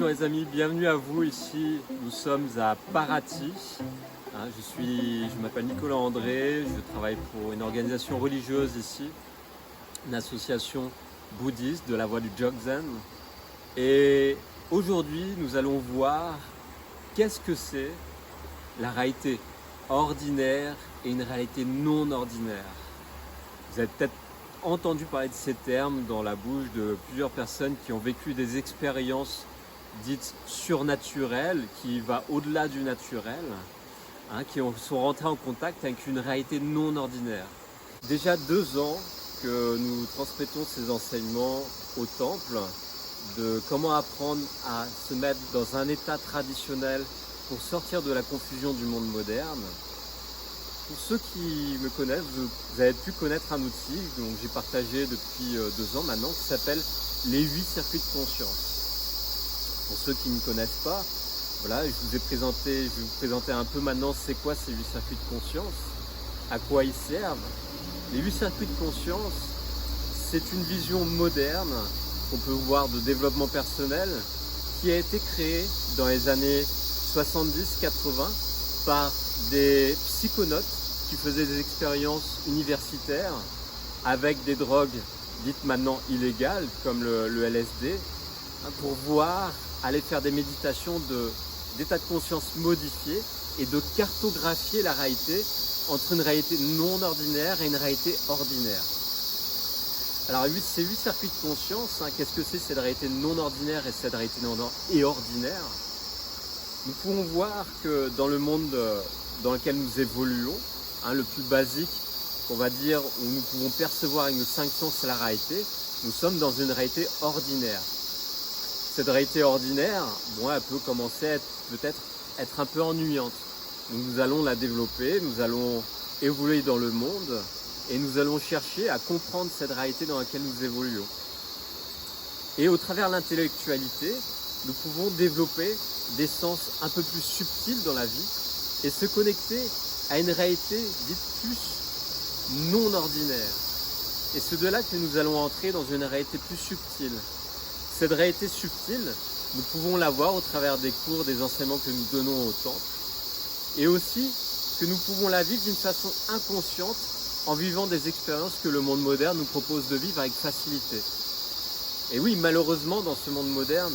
Bonjour les amis, bienvenue à vous ici. Nous sommes à Paraty. Je m'appelle Nicolas André, je travaille pour une organisation religieuse ici, une association bouddhiste de la voie du Dzogchen. Et aujourd'hui, nous allons voir qu'est-ce que c'est la réalité ordinaire et une réalité non ordinaire. Vous avez peut-être entendu parler de ces termes dans la bouche de plusieurs personnes qui ont vécu des expériences dites surnaturelles, qui va au-delà du naturel, sont rentrées en contact avec une réalité non ordinaire. Déjà 2 ans que nous transmettons ces enseignements au temple, de comment apprendre à se mettre dans un état traditionnel pour sortir de la confusion du monde moderne. Pour ceux qui me connaissent, vous avez pu connaître un outil dont j'ai partagé depuis 2 ans maintenant, qui s'appelle les 8 circuits de conscience. Pour ceux qui ne me connaissent pas, voilà, je vais vous présenter un peu maintenant c'est quoi ces 8 circuits de conscience, à quoi ils servent. Les 8 circuits de conscience, c'est une vision moderne qu'on peut voir de développement personnel qui a été créée dans les années 70-80 par des psychonautes qui faisaient des expériences universitaires avec des drogues dites maintenant illégales comme le LSD, pour aller faire des méditations d'état de conscience modifié et de cartographier la réalité entre une réalité non ordinaire et une réalité ordinaire. Alors ces 8 circuits de conscience, qu'est-ce que c'est cette réalité non ordinaire et cette réalité ordinaire? Nous pouvons voir que dans le monde dans lequel nous évoluons, le plus basique, on va dire, où nous pouvons percevoir avec nos 5 sens la réalité, nous sommes dans une réalité ordinaire. Cette réalité ordinaire, elle peut commencer à peut-être être un peu ennuyante. Donc nous allons la développer, nous allons évoluer dans le monde et nous allons chercher à comprendre cette réalité dans laquelle nous évoluons. Et au travers de l'intellectualité, nous pouvons développer des sens un peu plus subtils dans la vie et se connecter à une réalité dite plus non ordinaire. Et c'est de là que nous allons entrer dans une réalité plus subtile. Cette réalité subtile, nous pouvons la voir au travers des cours, des enseignements que nous donnons au temple, et aussi que nous pouvons la vivre d'une façon inconsciente en vivant des expériences que le monde moderne nous propose de vivre avec facilité. Et oui, malheureusement, dans ce monde moderne,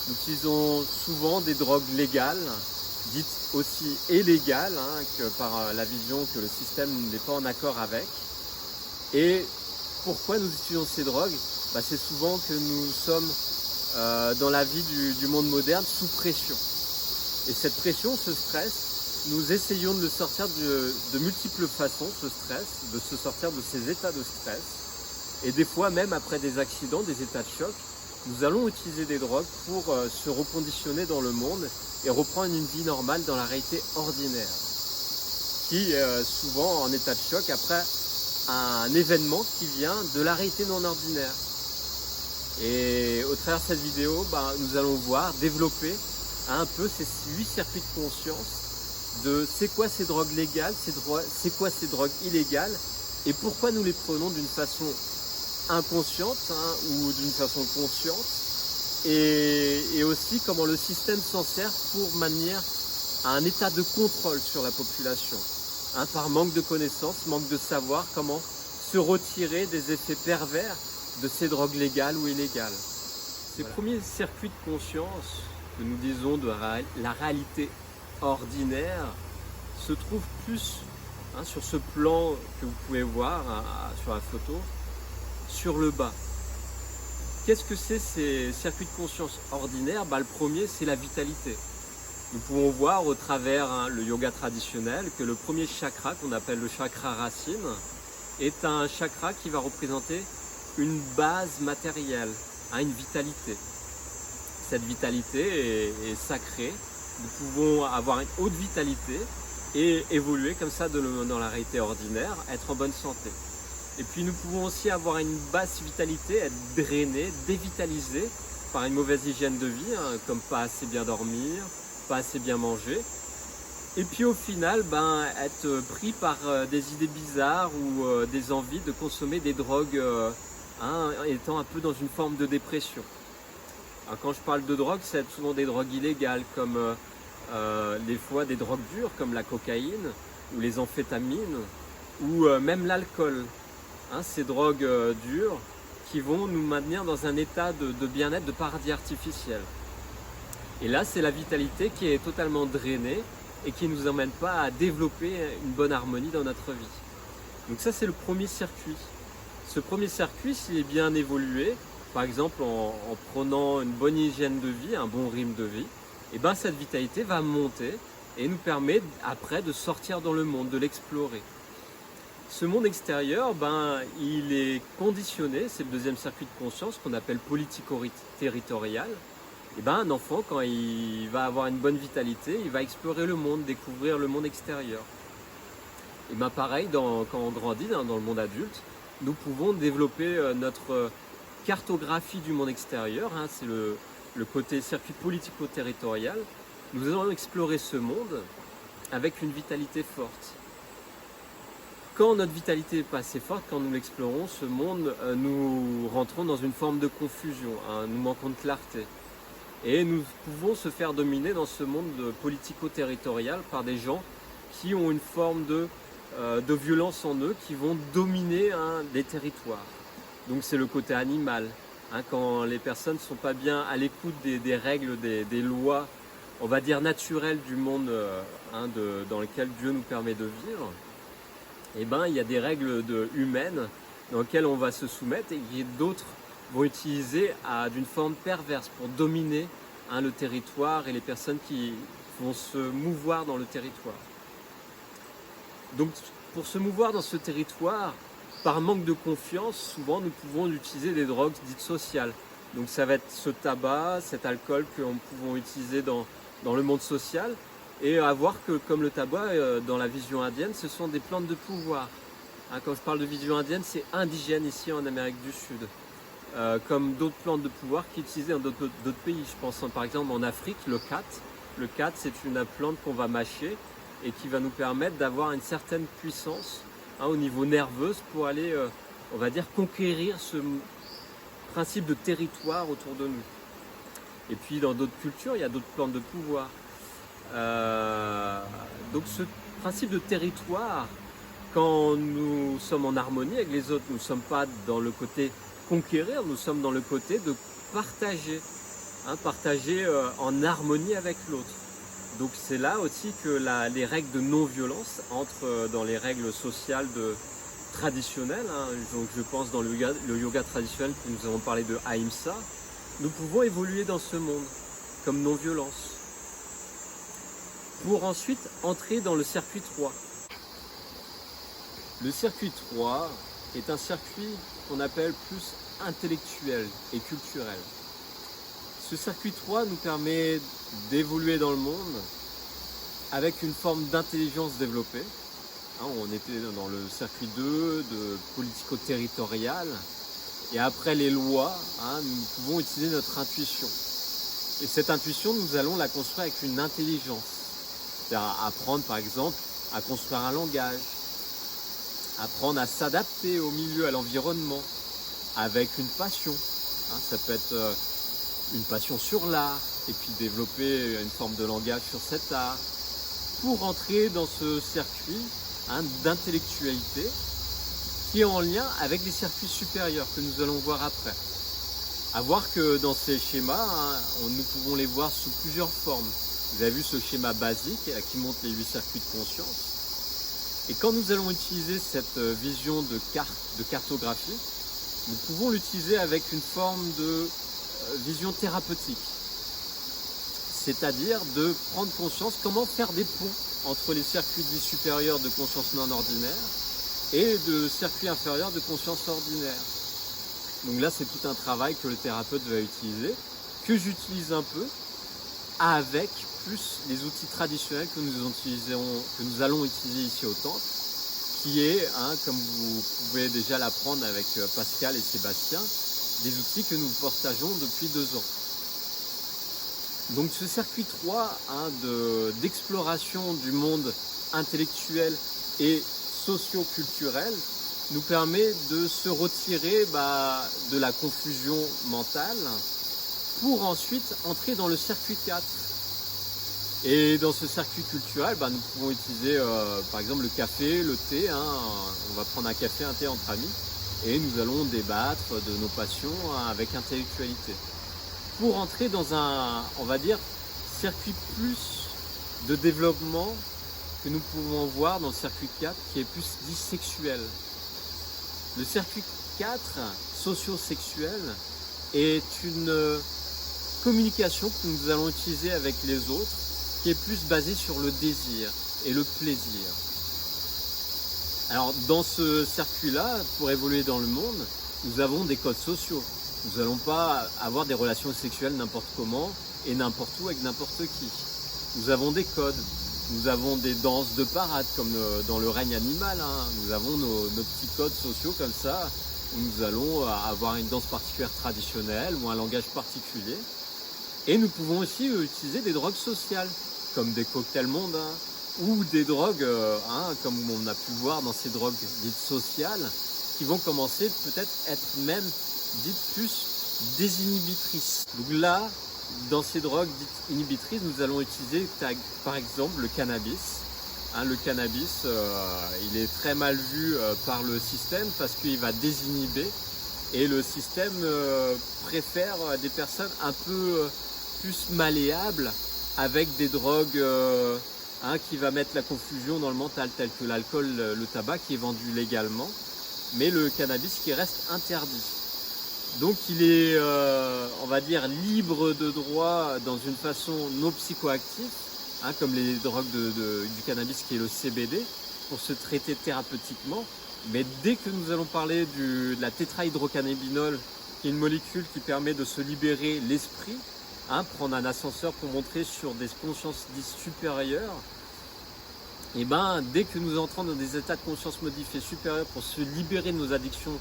nous utilisons souvent des drogues légales, dites aussi illégales, que par la vision que le système n'est pas en accord avec. Et pourquoi nous utilisons ces drogues? C'est souvent que nous sommes dans la vie du monde moderne sous pression. Et cette pression, ce stress, nous essayons de le sortir de multiples façons, ce stress, de se sortir de ces états de stress. Et des fois, même après des accidents, des états de choc, nous allons utiliser des drogues pour se reconditionner dans le monde et reprendre une vie normale dans la réalité ordinaire, qui souvent en état de choc après un événement qui vient de la réalité non ordinaire. Et au travers de cette vidéo, nous allons développer un peu ces 8 circuits de conscience de c'est quoi ces drogues légales, c'est quoi ces drogues illégales et pourquoi nous les prenons d'une façon inconsciente ou d'une façon consciente, et aussi comment le système s'en sert pour maintenir un état de contrôle sur la population, par manque de connaissances, manque de savoir comment se retirer des effets pervers de ces drogues légales ou illégales. Ces premiers circuits de conscience que nous disons de la réalité ordinaire se trouvent plus sur ce plan que vous pouvez voir sur la photo, sur le bas. Qu'est-ce que c'est ces circuits de conscience ordinaires? Le premier, c'est la vitalité. Nous pouvons voir au travers le yoga traditionnel que le premier chakra, qu'on appelle le chakra racine, est un chakra qui va représenter une base matérielle, une vitalité. Cette vitalité est sacrée. Nous pouvons avoir une haute vitalité et évoluer comme ça dans la réalité ordinaire, être en bonne santé. Et puis nous pouvons aussi avoir une basse vitalité, être drainé, dévitalisé par une mauvaise hygiène de vie, comme pas assez bien dormir, pas assez bien manger. Et puis au final, être pris par des idées bizarres ou des envies de consommer des drogues, étant un peu dans une forme de dépression. Alors, quand je parle de drogue, c'est souvent des drogues illégales, comme des fois des drogues dures, comme la cocaïne, ou les amphétamines, ou même l'alcool. Hein, ces drogues dures qui vont nous maintenir dans un état de bien-être, de paradis artificiel. Et là, c'est la vitalité qui est totalement drainée et qui ne nous emmène pas à développer une bonne harmonie dans notre vie. Donc ça, c'est le premier circuit. Ce premier circuit, s'il est bien évolué, par exemple en prenant une bonne hygiène de vie, un bon rythme de vie, et ben cette vitalité va monter et nous permet après de sortir dans le monde, de l'explorer. Ce monde extérieur, il est conditionné, c'est le deuxième circuit de conscience qu'on appelle politico-territorial. Et un enfant, quand il va avoir une bonne vitalité, il va explorer le monde, découvrir le monde extérieur. Et pareil, quand on grandit dans le monde adulte, nous pouvons développer notre cartographie du monde extérieur, hein, c'est le côté circuit politico-territorial. Nous allons explorer ce monde avec une vitalité forte. Quand notre vitalité n'est pas assez forte, quand nous l'explorons, ce monde, nous rentrons dans une forme de confusion, hein, nous manquons de clarté. Et nous pouvons se faire dominer dans ce monde politico-territorial par des gens qui ont une forme de violence en eux, qui vont dominer des territoires. Donc c'est le côté animal. Hein, quand les personnes ne sont pas bien à l'écoute des règles, des lois, on va dire naturelles du monde dans lequel Dieu nous permet de vivre, il y a des règles humaines dans lesquelles on va se soumettre et d'autres vont utiliser d'une forme perverse pour dominer le territoire et les personnes qui vont se mouvoir dans le territoire. Donc pour se mouvoir dans ce territoire, par manque de confiance, souvent nous pouvons utiliser des drogues dites sociales. Donc ça va être ce tabac, cet alcool que nous pouvons utiliser dans le monde social. Et à voir que comme le tabac, dans la vision indienne, ce sont des plantes de pouvoir. Hein, quand je parle de vision indienne, c'est indigène ici en Amérique du Sud. Comme d'autres plantes de pouvoir qui sont utilisées dans d'autres pays. Je pense par exemple en Afrique, le khat. Le khat, c'est une plante qu'on va mâcher et qui va nous permettre d'avoir une certaine puissance au niveau nerveux pour aller, on va dire, conquérir ce principe de territoire autour de nous. Et puis dans d'autres cultures, il y a d'autres plantes de pouvoir. Donc ce principe de territoire, quand nous sommes en harmonie avec les autres, nous ne sommes pas dans le côté conquérir, nous sommes dans le côté de partager, partager en harmonie avec l'autre. Donc c'est là aussi que les règles de non-violence entrent dans les règles sociales traditionnelles. Donc je pense dans le yoga traditionnel que nous avons parlé de Ahimsa, nous pouvons évoluer dans ce monde comme non-violence. Pour ensuite entrer dans le circuit 3. Le circuit 3 est un circuit qu'on appelle plus intellectuel et culturel. Ce circuit 3 nous permet d'évoluer dans le monde avec une forme d'intelligence développée. On était dans le circuit 2 de politico-territorial et après les lois, nous pouvons utiliser notre intuition. Et cette intuition, nous allons la construire avec une intelligence. C'est-à-dire apprendre par exemple à construire un langage, apprendre à s'adapter au milieu, à l'environnement, avec une passion. Ça peut être une passion sur l'art, et puis développer une forme de langage sur cet art, pour entrer dans ce circuit d'intellectualité qui est en lien avec les circuits supérieurs que nous allons voir après. À voir que dans ces schémas, nous pouvons les voir sous plusieurs formes. Vous avez vu ce schéma basique qui montre les 8 circuits de conscience. Et quand nous allons utiliser cette vision de cartographie, nous pouvons l'utiliser avec une forme de vision thérapeutique. C'est-à-dire de prendre conscience comment faire des ponts entre les circuits dits supérieurs de conscience non ordinaire et de circuits inférieurs de conscience ordinaire. Donc là, c'est tout un travail que le thérapeute va utiliser, que j'utilise un peu, avec plus les outils traditionnels que nous allons utiliser ici au temple, qui est, comme vous pouvez déjà l'apprendre avec Pascal et Sébastien, des outils que nous partageons depuis 2 ans. Donc ce circuit 3 d'exploration du monde intellectuel et socio-culturel nous permet de se retirer de la confusion mentale pour ensuite entrer dans le circuit 4. Et dans ce circuit culturel, nous pouvons utiliser par exemple le café, le thé. On va prendre un café, un thé entre amis et nous allons débattre de nos passions avec intellectualité. Pour entrer dans un, on va dire, circuit plus de développement que nous pouvons voir dans le circuit 4 qui est plus dit sexuel. Le circuit 4, socio-sexuel, est une communication que nous allons utiliser avec les autres qui est plus basée sur le désir et le plaisir. Alors dans ce circuit-là, pour évoluer dans le monde, nous avons des codes sociaux. Nous n'allons pas avoir des relations sexuelles n'importe comment et n'importe où avec n'importe qui. Nous avons des codes, nous avons des danses de parade comme dans le règne animal. Nous avons nos petits codes sociaux comme ça, où nous allons avoir une danse particulière traditionnelle ou un langage particulier. Et nous pouvons aussi utiliser des drogues sociales, comme des cocktails mondes, ou des drogues, comme on a pu voir dans ces drogues dites sociales, qui vont commencer peut-être être même dites plus désinhibitrices. Donc là, dans ces drogues dites inhibitrices, nous allons utiliser par exemple le cannabis. Le cannabis, il est très mal vu par le système parce qu'il va désinhiber et le système préfère des personnes un peu plus malléables avec des drogues qui va mettre la confusion dans le mental, telles que l'alcool, le tabac qui est vendu légalement, mais le cannabis qui reste interdit. Donc il est, on va dire, libre de droit dans une façon non psychoactive, comme les drogues du cannabis qui est le CBD, pour se traiter thérapeutiquement. Mais dès que nous allons parler de la tétrahydrocannabinol, qui est une molécule qui permet de se libérer l'esprit, prendre un ascenseur pour monter sur des consciences dites supérieures, et dès que nous entrons dans des états de conscience modifiés supérieurs pour se libérer de nos addictions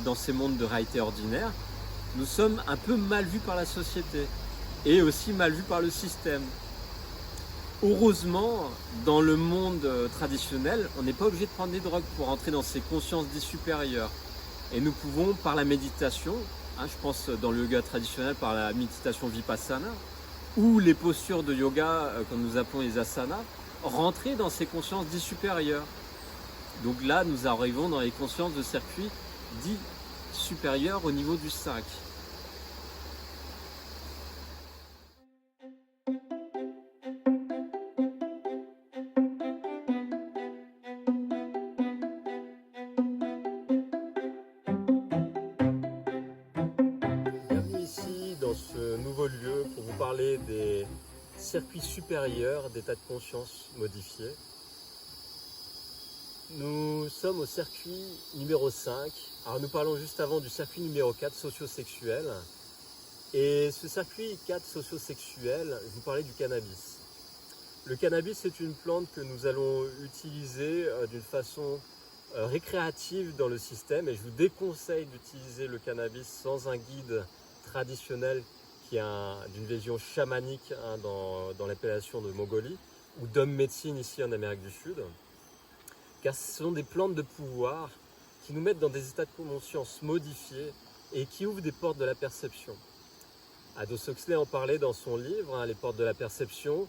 dans ces mondes de réalité ordinaire, nous sommes un peu mal vus par la société et aussi mal vus par le système. Heureusement, dans le monde traditionnel, on n'est pas obligé de prendre des drogues pour entrer dans ces consciences dites supérieures. Et nous pouvons, par la méditation, je pense dans le yoga traditionnel par la méditation vipassana, ou les postures de yoga, comme nous appelons les asanas, rentrer dans ces consciences dites supérieures. Donc là, nous arrivons dans les consciences de circuits dits supérieurs au niveau du 5. Bienvenue ici dans ce nouveau lieu pour vous parler des circuits supérieurs d'état de conscience modifiés. Nous sommes au circuit numéro 5. Alors nous parlons juste avant du circuit numéro 4 socio-sexuel. Et ce circuit 4 socio-sexuel, je vous parlais du cannabis. Le cannabis est une plante que nous allons utiliser d'une façon récréative dans le système et je vous déconseille d'utiliser le cannabis sans un guide traditionnel qui est d'une vision chamanique dans l'appellation de Mongolie ou d'homme médecine ici en Amérique du Sud. Car ce sont des plantes de pouvoir qui nous mettent dans des états de conscience modifiés et qui ouvrent des portes de la perception. Aldous Huxley en parlait dans son livre, Les portes de la perception.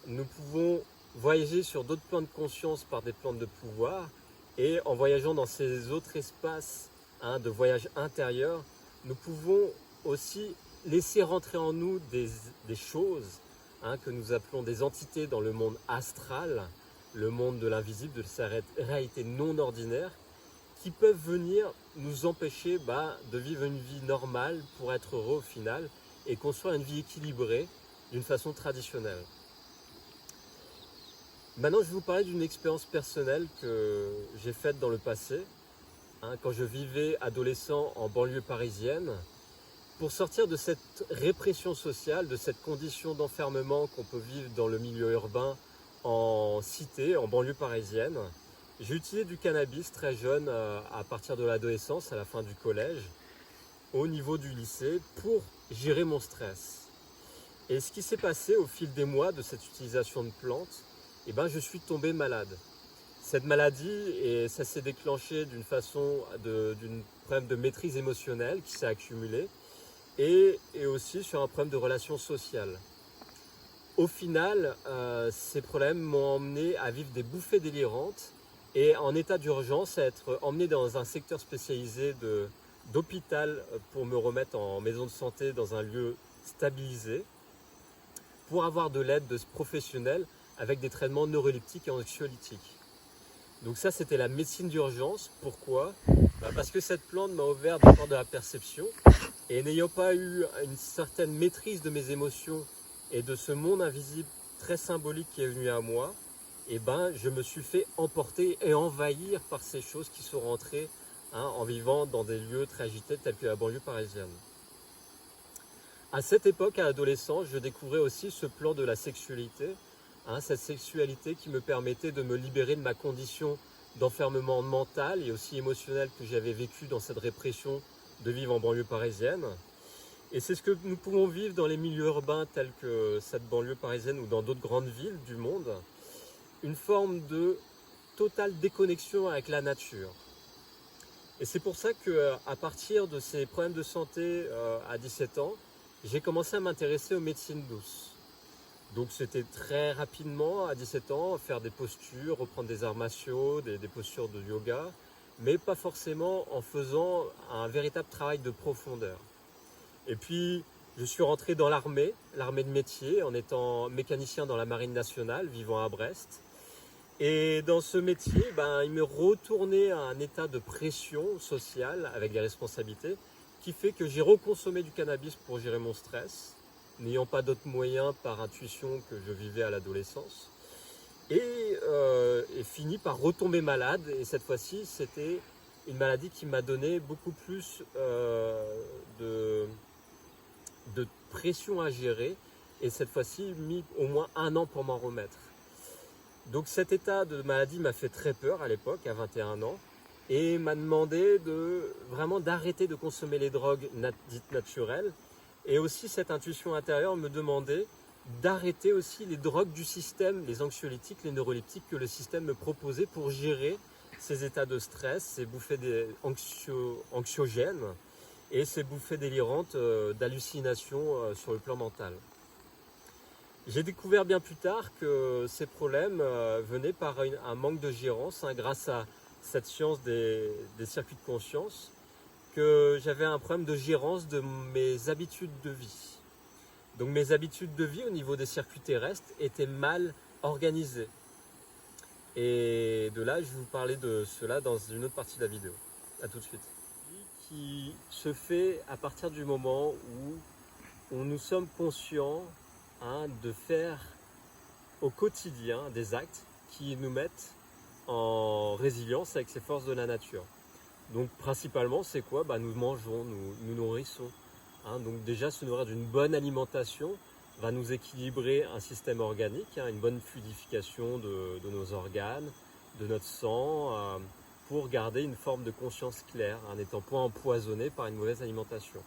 Nous pouvons voyager sur d'autres plans de conscience par des plantes de pouvoir et en voyageant dans ces autres espaces de voyage intérieur, nous pouvons aussi laisser rentrer en nous des choses que nous appelons des entités dans le monde astral, le monde de l'invisible, de sa réalité non ordinaire, qui peuvent venir nous empêcher de vivre une vie normale pour être heureux au final et construire une vie équilibrée d'une façon traditionnelle. Maintenant, je vais vous parler d'une expérience personnelle que j'ai faite dans le passé, quand je vivais adolescent en banlieue parisienne. Pour sortir de cette répression sociale, de cette condition d'enfermement qu'on peut vivre dans le milieu urbain, en cité, en banlieue parisienne, j'ai utilisé du cannabis très jeune, à partir de l'adolescence, à la fin du collège, au niveau du lycée, pour gérer mon stress. Et ce qui s'est passé au fil des mois de cette utilisation de plantes, je suis tombé malade. Cette maladie, ça s'est déclenché d'une façon, d'une problème de maîtrise émotionnelle qui s'est accumulé. et aussi sur un problème de relations sociales. Au final, ces problèmes m'ont emmené à vivre des bouffées délirantes et en état d'urgence à être emmené dans un secteur spécialisé d'hôpital pour me remettre en maison de santé dans un lieu stabilisé pour avoir de l'aide de professionnels avec des traitements neuroleptiques et anxiolytiques. Donc ça, c'était la médecine d'urgence. Pourquoi ? Parce que cette plante m'a ouvert des portes de la perception et n'ayant pas eu une certaine maîtrise de mes émotions et de ce monde invisible très symbolique qui est venu à moi, je me suis fait emporter et envahir par ces choses qui sont rentrées en vivant dans des lieux très agités tels que la banlieue parisienne. À cette époque, à l'adolescence, je découvrais aussi ce plan de la sexualité, cette sexualité qui me permettait de me libérer de ma condition d'enfermement mental et aussi émotionnel que j'avais vécu dans cette répression de vivre en banlieue parisienne. Et c'est ce que nous pouvons vivre dans les milieux urbains tels que cette banlieue parisienne ou dans d'autres grandes villes du monde, une forme de totale déconnexion avec la nature. Et c'est pour ça qu'à partir de ces problèmes de santé à 17 ans, j'ai commencé à m'intéresser aux médecines douces. Donc c'était très rapidement, à 17 ans, faire des postures, reprendre des arts martiaux, des postures de yoga, mais pas forcément en faisant un véritable travail de profondeur. Et puis, je suis rentré dans l'armée de métier, en étant mécanicien dans la marine nationale, vivant à Brest. Et dans ce métier, il me retournait à un état de pression sociale avec des responsabilités qui fait que j'ai reconsommé du cannabis pour gérer mon stress, n'ayant pas d'autres moyens par intuition que je vivais à l'adolescence. Et fini par retomber malade. Et cette fois-ci, c'était une maladie qui m'a donné beaucoup plus de pression à gérer. Et cette fois-ci, mis au moins 1 an pour m'en remettre. Donc cet état de maladie m'a fait très peur à l'époque, à 21 ans, et m'a demandé vraiment d'arrêter de consommer les drogues dites naturelles. Et aussi cette intuition intérieure me demandait d'arrêter aussi les drogues du système, les anxiolytiques, les neuroleptiques que le système me proposait pour gérer ces états de stress, ces bouffées anxiogènes et ces bouffées délirantes d'hallucinations sur le plan mental. J'ai découvert bien plus tard que ces problèmes venaient par un manque de gérance, grâce à cette science des circuits de conscience, que j'avais un problème de gérance de mes habitudes de vie. Donc mes habitudes de vie au niveau des circuits terrestres étaient mal organisées. Et de là, je vais vous parler de cela dans une autre partie de la vidéo. A tout de suite. Qui se fait à partir du moment où nous sommes conscients de faire au quotidien des actes qui nous mettent en résilience avec ces forces de la nature. Donc principalement, c'est quoi ? Nous mangeons, nous nourrissons. Donc déjà, se nourrir d'une bonne alimentation va nous équilibrer un système organique, une bonne fluidification de nos organes, de notre sang, pour garder une forme de conscience claire, n'étant point empoisonné par une mauvaise alimentation.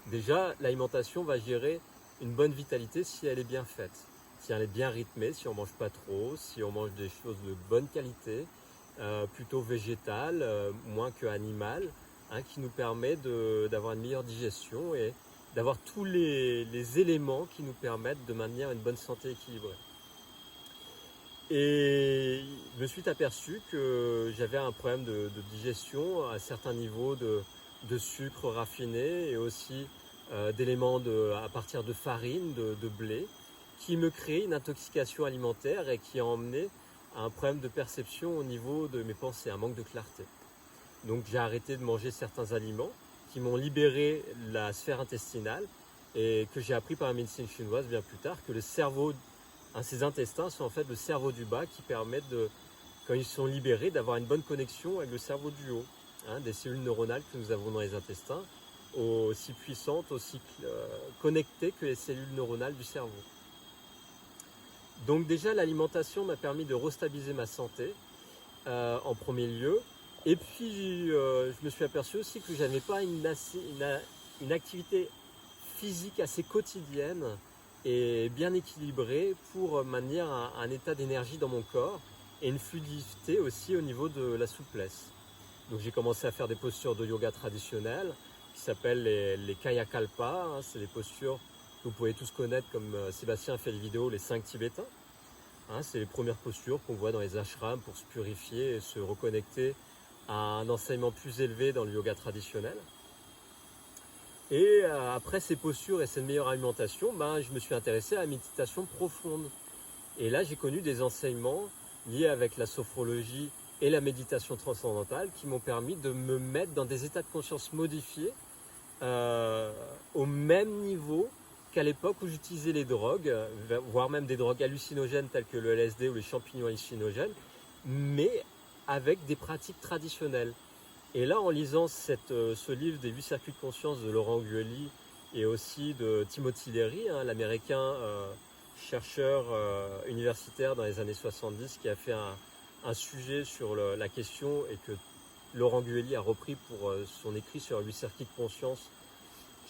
Déjà, l'alimentation va gérer une bonne vitalité si elle est bien faite, si elle est bien rythmée, si on ne mange pas trop, si on mange des choses de bonne qualité, plutôt végétales, moins que animales, qui nous permet d'avoir une meilleure digestion et d'avoir tous les éléments qui nous permettent de maintenir une bonne santé équilibrée. Et je me suis aperçu que j'avais un problème de digestion, à certains niveaux de sucre raffiné et aussi d'éléments à partir de farine, de blé, qui me créaient une intoxication alimentaire et qui a emmené à un problème de perception au niveau de mes pensées, un manque de clarté. Donc j'ai arrêté de manger certains aliments qui m'ont libéré la sphère intestinale et que j'ai appris par la médecine chinoise bien plus tard que le cerveau, ces intestins sont en fait le cerveau du bas qui permettent, quand ils sont libérés, d'avoir une bonne connexion avec le cerveau du haut. Des cellules neuronales que nous avons dans les intestins, aussi puissantes, aussi connectées que les cellules neuronales du cerveau. Donc déjà l'alimentation m'a permis de restabiliser ma santé en premier lieu. Et puis, je me suis aperçu aussi que je n'avais pas une activité physique assez quotidienne et bien équilibrée pour maintenir un état d'énergie dans mon corps et une fluidité aussi au niveau de la souplesse. Donc j'ai commencé à faire des postures de yoga traditionnelles qui s'appellent les Kayakalpa. Hein, c'est des postures que vous pouvez tous connaître, comme Sébastien a fait les vidéos, les 5 Tibétains. Hein, c'est les premières postures qu'on voit dans les ashrams pour se purifier et se reconnecter à un enseignement plus élevé dans le yoga traditionnel. Et après ces postures et cette meilleure alimentation, je me suis intéressé à la méditation profonde. Et là, j'ai connu des enseignements liés avec la sophrologie et la méditation transcendantale qui m'ont permis de me mettre dans des états de conscience modifiés au même niveau qu'à l'époque où j'utilisais les drogues, voire même des drogues hallucinogènes telles que le LSD ou les champignons hallucinogènes, mais avec des pratiques traditionnelles. Et là, en lisant ce livre des 8 circuits de conscience de Laurent Guely et aussi de Timothy Leary, hein, l'américain chercheur universitaire dans les années 70 qui a fait un sujet sur la question et que Laurent Guely a repris pour son écrit sur 8 circuits de conscience,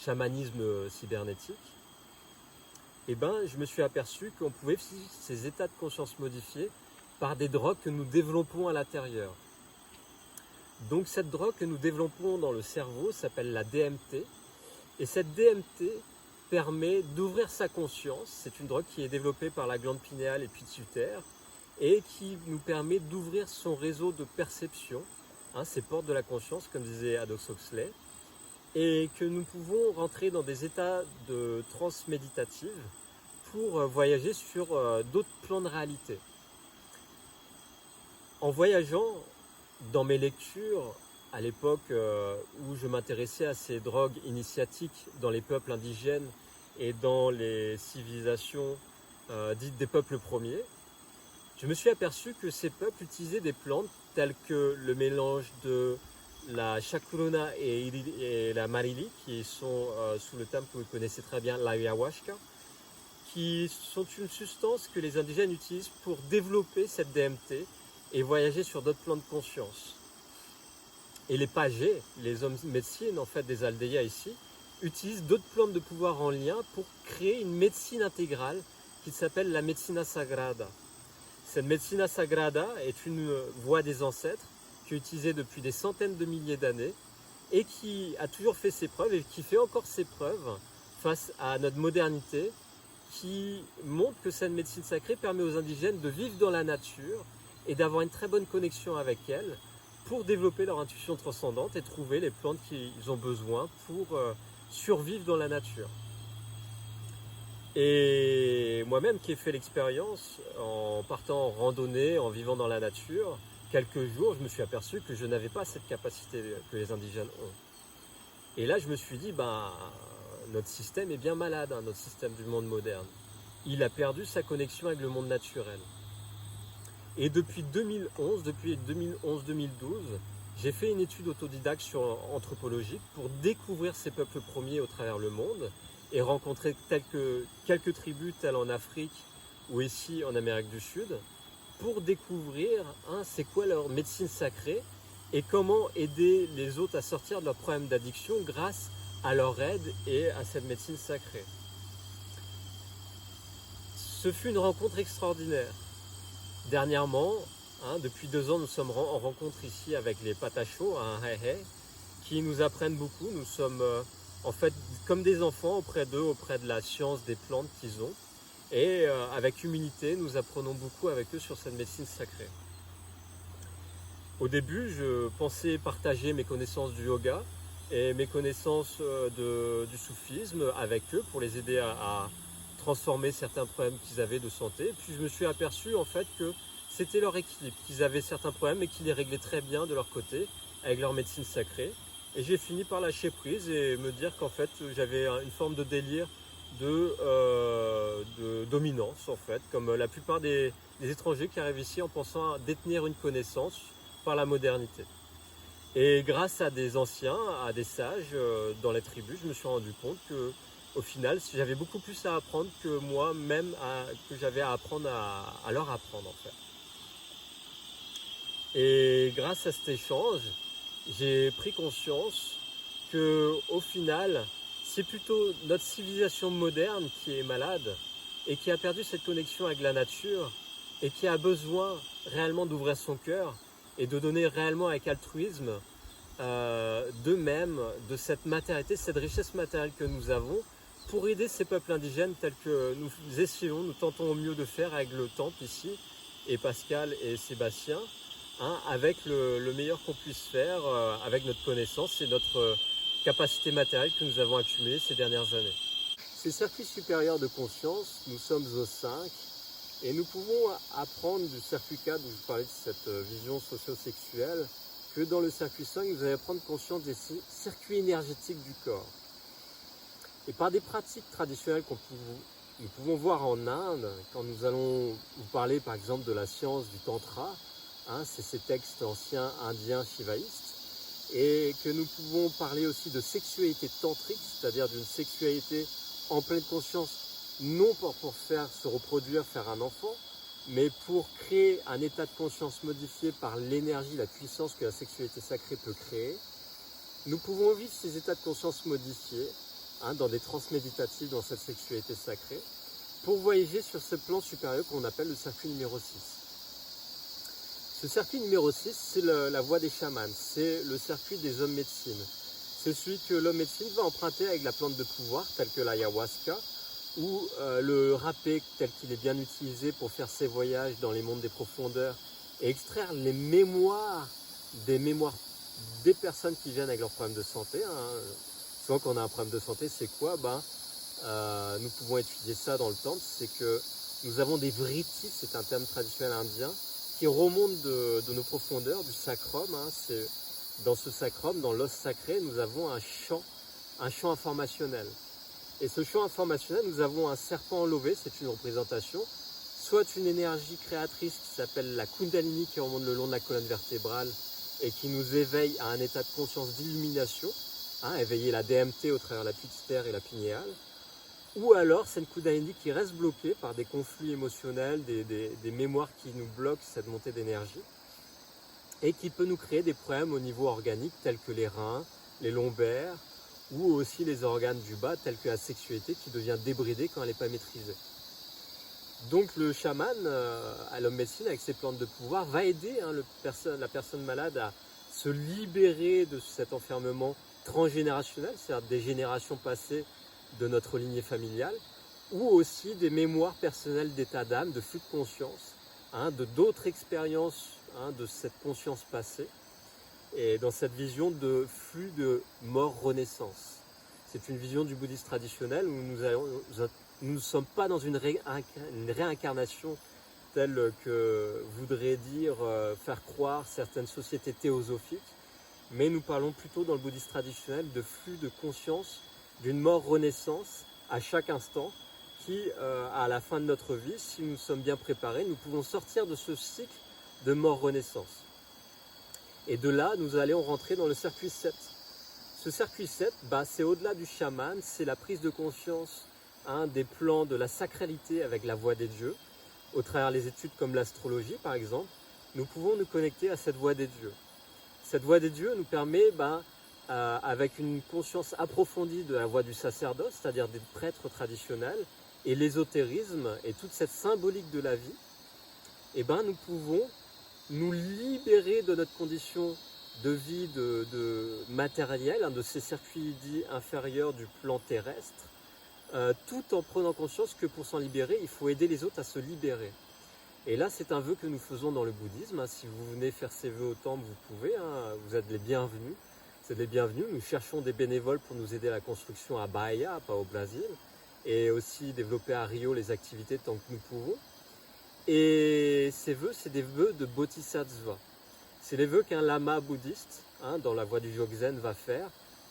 chamanisme cybernétique, je me suis aperçu qu'on pouvait vivre ces états de conscience modifiés par des drogues que nous développons à l'intérieur. Donc cette drogue que nous développons dans le cerveau s'appelle la DMT. Et cette DMT permet d'ouvrir sa conscience. C'est une drogue qui est développée par la glande pinéale et pituitaire et qui nous permet d'ouvrir son réseau de perception, hein, ces portes de la conscience, comme disait Aldous Huxley, et que nous pouvons rentrer dans des états de transe méditative pour voyager sur d'autres plans de réalité. En voyageant dans mes lectures, à l'époque où je m'intéressais à ces drogues initiatiques dans les peuples indigènes et dans les civilisations dites des peuples premiers, je me suis aperçu que ces peuples utilisaient des plantes telles que le mélange de la chacruna et la marili, qui sont sous le terme que vous connaissez très bien, l'ayahuasca, qui sont une substance que les indigènes utilisent pour développer cette DMT et voyager sur d'autres plans de conscience. Et les pagés, les hommes médecines en fait des Aldéas ici, utilisent d'autres plantes de pouvoir en lien pour créer une médecine intégrale qui s'appelle la Medicina Sagrada. Cette Medicina Sagrada est une voie des ancêtres qui est utilisée depuis des centaines de milliers d'années et qui a toujours fait ses preuves et qui fait encore ses preuves face à notre modernité, qui montre que cette médecine sacrée permet aux indigènes de vivre dans la nature et d'avoir une très bonne connexion avec elle pour développer leur intuition transcendante et trouver les plantes qu'ils ont besoin pour survivre dans la nature. Et moi-même qui ai fait l'expérience en partant en randonnée, en vivant dans la nature, quelques jours, je me suis aperçu que je n'avais pas cette capacité que les indigènes ont. Et là, je me suis dit, notre système est bien malade, hein, notre système du monde moderne. Il a perdu sa connexion avec le monde naturel. Et depuis 2011-2012, j'ai fait une étude autodidacte anthropologique pour découvrir ces peuples premiers au travers le monde et rencontrer quelques tribus telles en Afrique ou ici en Amérique du Sud pour découvrir c'est quoi leur médecine sacrée et comment aider les autres à sortir de leurs problèmes d'addiction grâce à leur aide et à cette médecine sacrée. Ce fut une rencontre extraordinaire. Dernièrement, depuis 2 ans, nous sommes en rencontre ici avec les Patachos à Hei, qui nous apprennent beaucoup. Nous sommes en fait comme des enfants auprès d'eux, auprès de la science des plantes qu'ils ont. Et avec humilité, nous apprenons beaucoup avec eux sur cette médecine sacrée. Au début, je pensais partager mes connaissances du yoga et mes connaissances du soufisme avec eux pour les aider à transformer certains problèmes qu'ils avaient de santé. Puis je me suis aperçu en fait que c'était leur équilibre, qu'ils avaient certains problèmes et qu'ils les réglaient très bien de leur côté avec leur médecine sacrée. Et j'ai fini par lâcher prise et me dire qu'en fait j'avais une forme de délire de dominance en fait, comme la plupart des étrangers qui arrivent ici en pensant à détenir une connaissance par la modernité. Et grâce à des anciens, à des sages dans les tribus, je me suis rendu compte que au final, j'avais beaucoup plus à apprendre que moi-même que j'avais à apprendre à leur apprendre en fait. Et grâce à cet échange, j'ai pris conscience que au final, c'est plutôt notre civilisation moderne qui est malade et qui a perdu cette connexion avec la nature et qui a besoin réellement d'ouvrir son cœur et de donner réellement avec altruisme d'eux-mêmes, de cette matérialité, cette richesse matérielle que nous avons, pour aider ces peuples indigènes tels que nous essayons, nous tentons au mieux de faire avec le temple ici, et Pascal et Sébastien, hein, avec le meilleur qu'on puisse faire, avec notre connaissance et notre capacité matérielle que nous avons accumulée ces dernières années. Ces circuits supérieurs de conscience, nous sommes au 5, et nous pouvons apprendre du circuit 4, où je parlais de cette vision socio-sexuelle, que dans le circuit 5, vous allez prendre conscience des circuits énergétiques du corps. Et par des pratiques traditionnelles nous pouvons voir en Inde, quand nous allons vous parler par exemple de la science du Tantra, hein, c'est ces textes anciens indiens shivaïstes, et que nous pouvons parler aussi de sexualité tantrique, c'est-à-dire d'une sexualité en pleine conscience, non pas pour faire se reproduire, faire un enfant, mais pour créer un état de conscience modifié par l'énergie, la puissance que la sexualité sacrée peut créer. Nous pouvons vivre ces états de conscience modifiés, hein, dans des transes méditatives dans cette sexualité sacrée, pour voyager sur ce plan supérieur qu'on appelle le circuit numéro 6. Ce circuit numéro 6, c'est la voie des chamans, c'est le circuit des hommes médecine. C'est celui que l'homme médecine va emprunter avec la plante de pouvoir, telle que l'ayahuasca, ou le râpé tel qu'il est bien utilisé pour faire ses voyages dans les mondes des profondeurs et extraire les mémoires des personnes qui viennent avec leurs problèmes de santé. Hein. Souvent quand on a un problème de santé, c'est quoi? Nous pouvons étudier ça dans le temple, c'est que nous avons des vrittis, c'est un terme traditionnel indien, qui remontent de nos profondeurs, du sacrum. Hein. Dans ce sacrum, dans l'os sacré, nous avons un champ informationnel. Et ce champ informationnel, nous avons un serpent enlevé, c'est une représentation, soit une énergie créatrice qui s'appelle la Kundalini qui remonte le long de la colonne vertébrale et qui nous éveille à un état de conscience d'illumination, hein, éveiller la DMT au travers de la pituitaire et la pinéale, ou alors c'est une Kundalini qui reste bloquée par des conflits émotionnels, des mémoires qui nous bloquent cette montée d'énergie et qui peut nous créer des problèmes au niveau organique tels que les reins, les lombaires, ou aussi les organes du bas, tels que la sexualité qui devient débridée quand elle n'est pas maîtrisée. Donc le chaman, à l'homme médecine, avec ses plantes de pouvoir, va aider la personne malade à se libérer de cet enfermement transgénérationnel, c'est-à-dire des générations passées de notre lignée familiale, ou aussi des mémoires personnelles d'état d'âme, de flux de conscience, hein, de d'autres expériences, hein, de cette conscience passée, et dans cette vision de flux de mort-renaissance. C'est une vision du bouddhisme traditionnel où nous ne sommes pas dans une réincarnation telle que voudrait dire faire croire certaines sociétés théosophiques, mais nous parlons plutôt dans le bouddhisme traditionnel de flux de conscience, d'une mort-renaissance à chaque instant qui, à la fin de notre vie, si nous sommes bien préparés, nous pouvons sortir de ce cycle de mort-renaissance. Et de là, nous allons rentrer dans le circuit 7. Ce circuit 7, c'est au-delà du chaman, c'est la prise de conscience, hein, des plans de la sacralité avec la voix des dieux. Au travers des études comme l'astrologie, par exemple, nous pouvons nous connecter à cette voix des dieux. Cette voix des dieux nous permet, avec une conscience approfondie de la voix du sacerdoce, c'est-à-dire des prêtres traditionnels, et l'ésotérisme et toute cette symbolique de la vie, nous pouvons nous libérer de notre condition de vie de matériel, hein, de ces circuits dits inférieurs du plan terrestre, tout en prenant conscience que pour s'en libérer, il faut aider les autres à se libérer. Et là, c'est un vœu que nous faisons dans le bouddhisme. Hein. Si vous venez faire ces vœux au temple, vous pouvez, hein, vous êtes les bienvenus. Vous êtes les bienvenus. Nous cherchons des bénévoles pour nous aider à la construction à Bahia, pas au Brésil, et aussi développer à Rio les activités tant que nous pouvons. Et ces vœux, c'est des vœux de bodhisattva. C'est les vœux qu'un lama bouddhiste, hein, dans la voie du Jogzen, va faire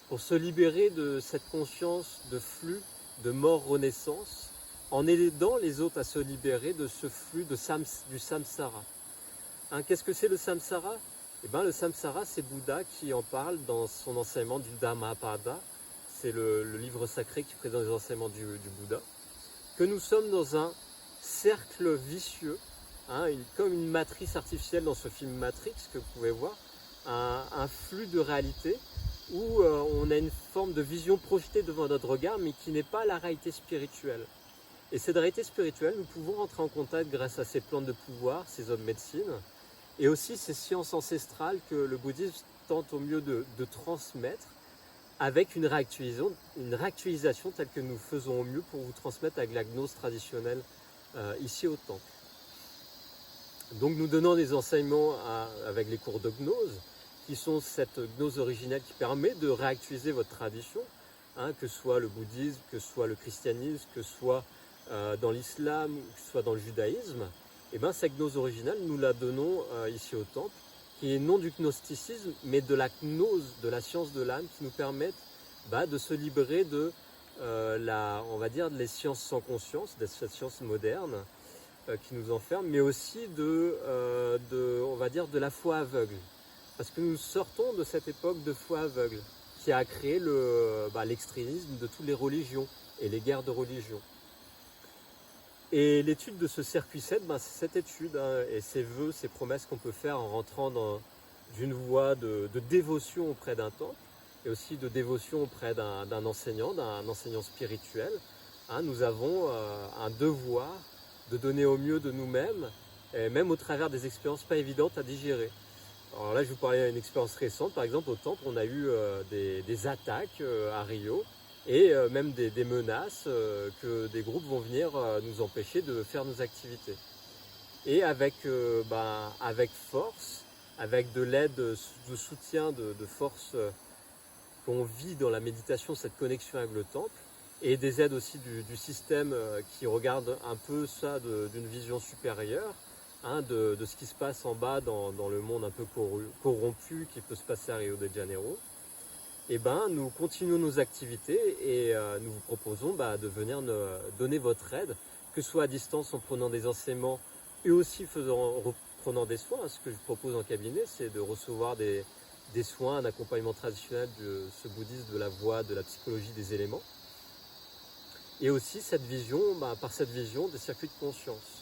pour se libérer de cette conscience de flux, de mort-renaissance, en aidant les autres à se libérer de ce flux du samsara. Hein, qu'est-ce que c'est le samsara? Le samsara, c'est Bouddha qui en parle dans son enseignement du Dhammapada. C'est le livre sacré qui présente les enseignements du Bouddha. Que nous sommes dans un cercle vicieux, hein, comme une matrice artificielle dans ce film Matrix que vous pouvez voir, un flux de réalité où on a une forme de vision projetée devant notre regard mais qui n'est pas la réalité spirituelle. Et cette réalité spirituelle, nous pouvons rentrer en contact grâce à ces plantes de pouvoir, ces hommes médecine, et aussi ces sciences ancestrales que le bouddhisme tente au mieux de transmettre avec une réactualisation telle que nous faisons au mieux pour vous transmettre avec la gnose traditionnelle ici au temple. Donc nous donnons des enseignements avec les cours de gnose, qui sont cette gnose originelle qui permet de réactualiser votre tradition, que ce soit le bouddhisme, que ce soit le christianisme, que ce soit dans l'islam, que ce soit dans le judaïsme. Et bien cette gnose originale, nous la donnons ici au temple, qui est non du gnosticisme, mais de la gnose, de la science de l'âme, qui nous permettent de se libérer de on va dire, les sciences sans conscience, de cette science moderne qui nous enferme, mais aussi on va dire, de la foi aveugle. Parce que nous sortons de cette époque de foi aveugle, qui a créé l'extrémisme de toutes les religions et les guerres de religion. Et l'étude de ce circuit 7, c'est cette étude et ces vœux, ces promesses qu'on peut faire en rentrant dans une voie de dévotion auprès d'un temple et aussi de dévotion auprès d'un enseignant spirituel. Nous avons un devoir de donner au mieux de nous-mêmes, et même au travers des expériences pas évidentes à digérer. Alors là, je vous parlais d'une expérience récente. Par exemple, au temple, on a eu des attaques à Rio, et même des menaces que des groupes vont venir nous empêcher de faire nos activités. Et avec force, avec de l'aide, de soutien, de force qu'on vit dans la méditation, cette connexion avec le temple, et des aides aussi du système qui regarde un peu ça d'une vision supérieure, de ce qui se passe en bas dans le monde un peu corrompu qui peut se passer à Rio de Janeiro. Et nous continuons nos activités et nous vous proposons de venir donner votre aide, que ce soit à distance en prenant des enseignements et aussi prenant des soins. Ce que je propose en cabinet, c'est de recevoir des soins, un accompagnement traditionnel de ce bouddhisme, de la voie, de la psychologie des éléments. Et aussi par cette vision des circuits de conscience.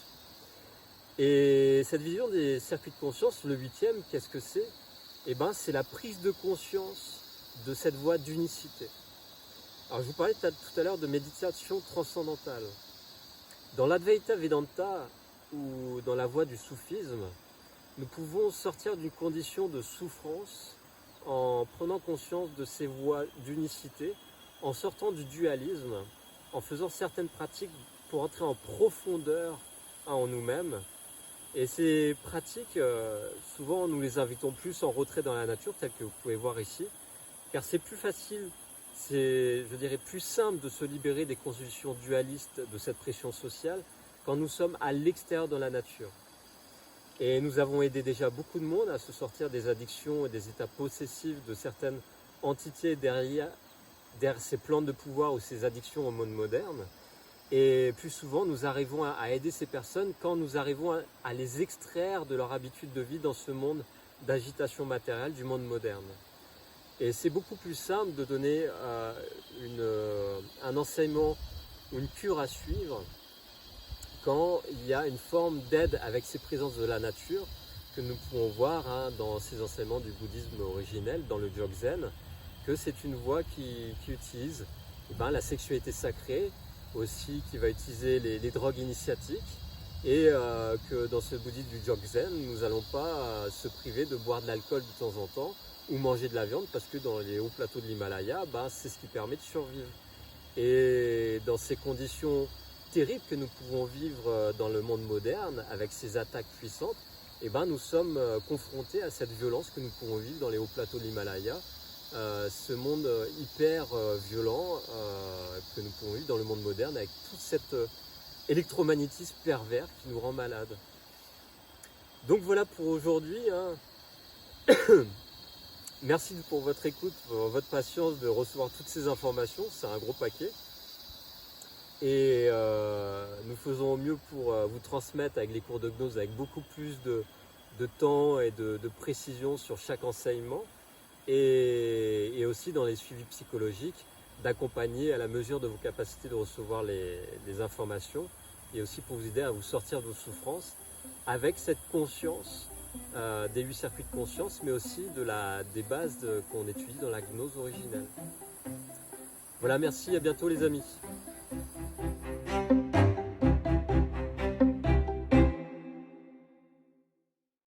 Et cette vision des circuits de conscience, le 8e, qu'est-ce que c'est ? C'est la prise de conscience de cette voie d'unicité. Alors je vous parlais tout à l'heure de méditation transcendantale. Dans l'Advaita Vedanta ou dans la voie du soufisme, nous pouvons sortir d'une condition de souffrance en prenant conscience de ces voies d'unicité, en sortant du dualisme, en faisant certaines pratiques pour entrer en profondeur en nous-mêmes. Et ces pratiques, souvent nous les invitons plus en retrait dans la nature, tel que vous pouvez voir ici, car c'est plus facile, c'est, je dirais, plus simple de se libérer des conditions dualistes de cette pression sociale quand nous sommes à l'extérieur de la nature. Et nous avons aidé déjà beaucoup de monde à se sortir des addictions et des états possessifs de certaines entités derrière ces plans de pouvoir ou ces addictions au monde moderne. Et plus souvent, nous arrivons à aider ces personnes quand nous arrivons à les extraire de leur habitude de vie dans ce monde d'agitation matérielle du monde moderne. Et c'est beaucoup plus simple de donner un enseignement ou une cure à suivre quand il y a une forme d'aide avec ces présences de la nature que nous pouvons voir dans ces enseignements du bouddhisme originel, dans le Dzogchen, que c'est une voie qui utilise la sexualité sacrée, aussi qui va utiliser les drogues initiatiques, et que dans ce bouddhisme du Dzogchen, nous n'allons pas se priver de boire de l'alcool de temps en temps ou manger de la viande, parce que dans les hauts plateaux de l'Himalaya, c'est ce qui permet de survivre. Et dans ces conditions terribles que nous pouvons vivre dans le monde moderne, avec ces attaques puissantes, nous sommes confrontés à cette violence que nous pouvons vivre dans les hauts plateaux de l'Himalaya, ce monde hyper violent que nous pouvons vivre dans le monde moderne, avec tout cet électromagnétisme pervers qui nous rend malades. Donc voilà pour aujourd'hui. Merci pour votre écoute, pour votre patience de recevoir toutes ces informations, c'est un gros paquet. Et nous faisons au mieux pour vous transmettre avec les cours de gnose avec beaucoup plus de temps et de précision sur chaque enseignement, et aussi dans les suivis psychologiques, d'accompagner à la mesure de vos capacités de recevoir les informations, et aussi pour vous aider à vous sortir de vos souffrances avec cette conscience des 8 circuits de conscience, mais aussi des bases qu'on étudie dans la gnose originelle. Voilà, merci, à bientôt les amis.